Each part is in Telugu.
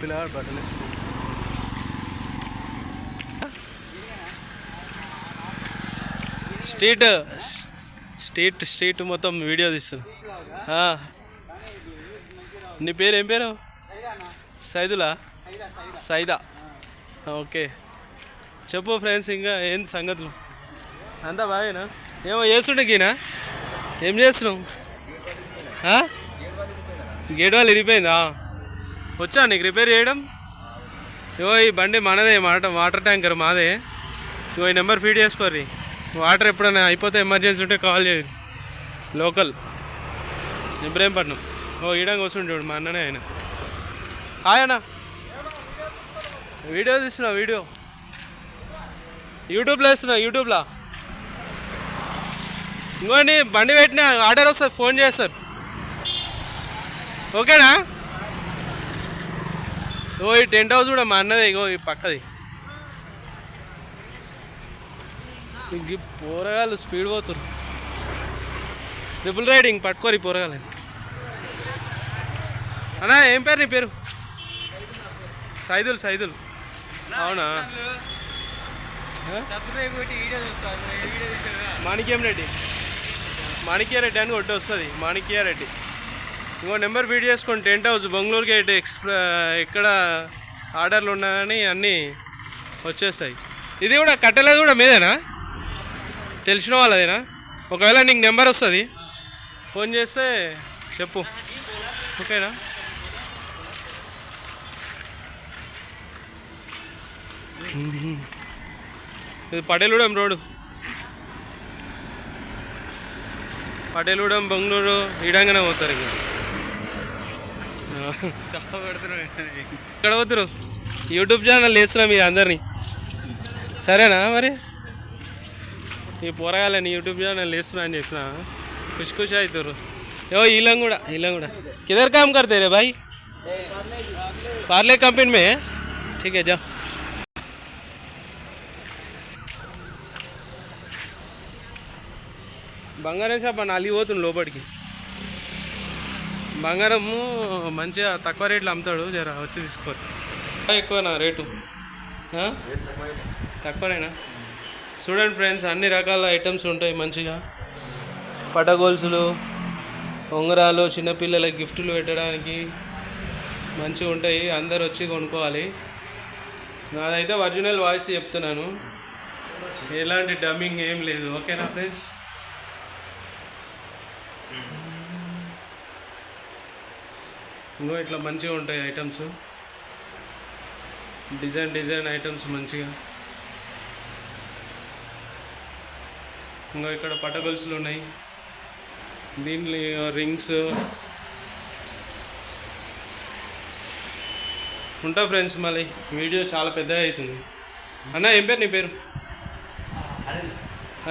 పిల్లగాడు బట్టలు స్ట్రీట్ మొత్తం వీడియో తీస్తున్నా. నీ పేరు ఏం పేరు? సైదులా? సైదా. ఓకే, చెప్పు ఫ్రెండ్స్. ఇంకా ఏంది సంగతులు? అంతా బాగేనా? ఏమో చేస్తుండే గీనా? ఏం చేస్తున్నావు? గేట్ వాళ్ళు ఇరిగిపోయిందా? వచ్చా నీకు రిపేర్ చేయడం? ఇగో ఈ బండి మనదే, వాటర్ ట్యాంకర్ మాదే. ఇగో ఈ నెంబర్ ఫీడ్ చేసుకోర్రి. వాటర్ ఎప్పుడైనా అయిపోతే ఎమర్జెన్సీ ఉంటే కాల్ చేయండి. లోకల్ ఇబ్రహీంపట్నం. ఓ ఈడంగా వస్తుంటాడు మా అన్ననే ఆయన. హాయ్ అన్న, వీడియో తీస్తున్నా. వీడియో యూట్యూబ్లో వేస్తున్నా. యూట్యూబ్లో ఇంకోండి బండి పెట్టినా ఆర్డర్ వస్తుంది, ఫోన్ చేస్తారు. ఓకేనా? ఓ ఈ టెంట్ హౌస్ కూడా మా అన్నదే. ఇగో ఈ పక్కది. ఇంక పోరగాళ్ళు స్పీడ్ పోతురు. ట్రిపుల్ రైడింగ్ పట్టుకోరు ఈ పోరగాళ్ళు. అన్నా ఏం పేరు నీ పేరు? సైదుల్. అవునా? మాణిక్యారెడ్డి అని కొట్టి వస్తుంది. మాణిక్యారెడ్డి. ఇంకో నెంబర్ ఫీడ్ చేసుకోండి. టెంట్ హౌస్ బెంగళూరు గేట్ ఎక్కడ ఆర్డర్లు ఉన్నాయని అన్నీ వచ్చేస్తాయి. ఇది కూడా కట్టలేదు కూడా మీదేనా? తెలిసిన వాళ్ళదేనా? ఒకవేళ నీకు నెంబర్ వస్తుంది, ఫోన్ చేస్తే చెప్పు. ఓకేనా? ఇది పటేలగూడెం రోడ్డు. పటేలగూడెం బెంగళూరు ఈడంగానే పోతారు. ఇక్కడ పోతారు. యూట్యూబ్ ఛానల్ వేస్తున్నాం మీరు అందరినీ. సరేనా? మరి ఈ పోరగాలని యూట్యూబ్ ఛానల్ వేస్తున్నా అని చెప్పిన ఖుషి అవుతారు. ఏవో వీళ్ళం కూడా किधर काम करते रे भाई? पार्ले कंपनी में है? ठीक है, जाओ. బంగారం షాప్ అలి పోతుంది లోపలికి. బంగారము మంచిగా తక్కువ రేట్లు అమ్ముతాడు. జర వచ్చి తీసుకోరు. ఎక్కువనా రేటు? తక్కువనేనా? చూడండి ఫ్రెండ్స్, అన్ని రకాల ఐటమ్స్ ఉంటాయి మంచిగా. పటగోల్సులు, ఉంగరాలు, చిన్నపిల్లలకి గిఫ్టులు పెట్టడానికి మంచిగా ఉంటాయి. అందరు వచ్చి కొనుక్కోవాలి. నాదైతే ఒరిజినల్ వాయిస్ చెప్తున్నాను, ఎలాంటి డమ్మింగ్ ఏం లేదు. ఓకేనా ఫ్రెండ్స్? ఇంకో ఇట్లా మంచిగా ఉంటాయి ఐటమ్స్, డిజైన్ ఐటమ్స్ మంచిగా. ఇంకా ఇక్కడ పటగొలుసులు ఉన్నాయి. దీంట్లో రింగ్స్ ఉంటా ఫ్రెండ్స్. మళ్ళీ వీడియో చాలా పెద్దగా అవుతుంది. అన్న ఏం పేరు నీ పేరు?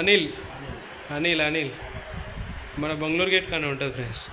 అనిల్. మన బెంగళూరు గేట్ కానీ ఉంటుంది ఫ్రెండ్స్.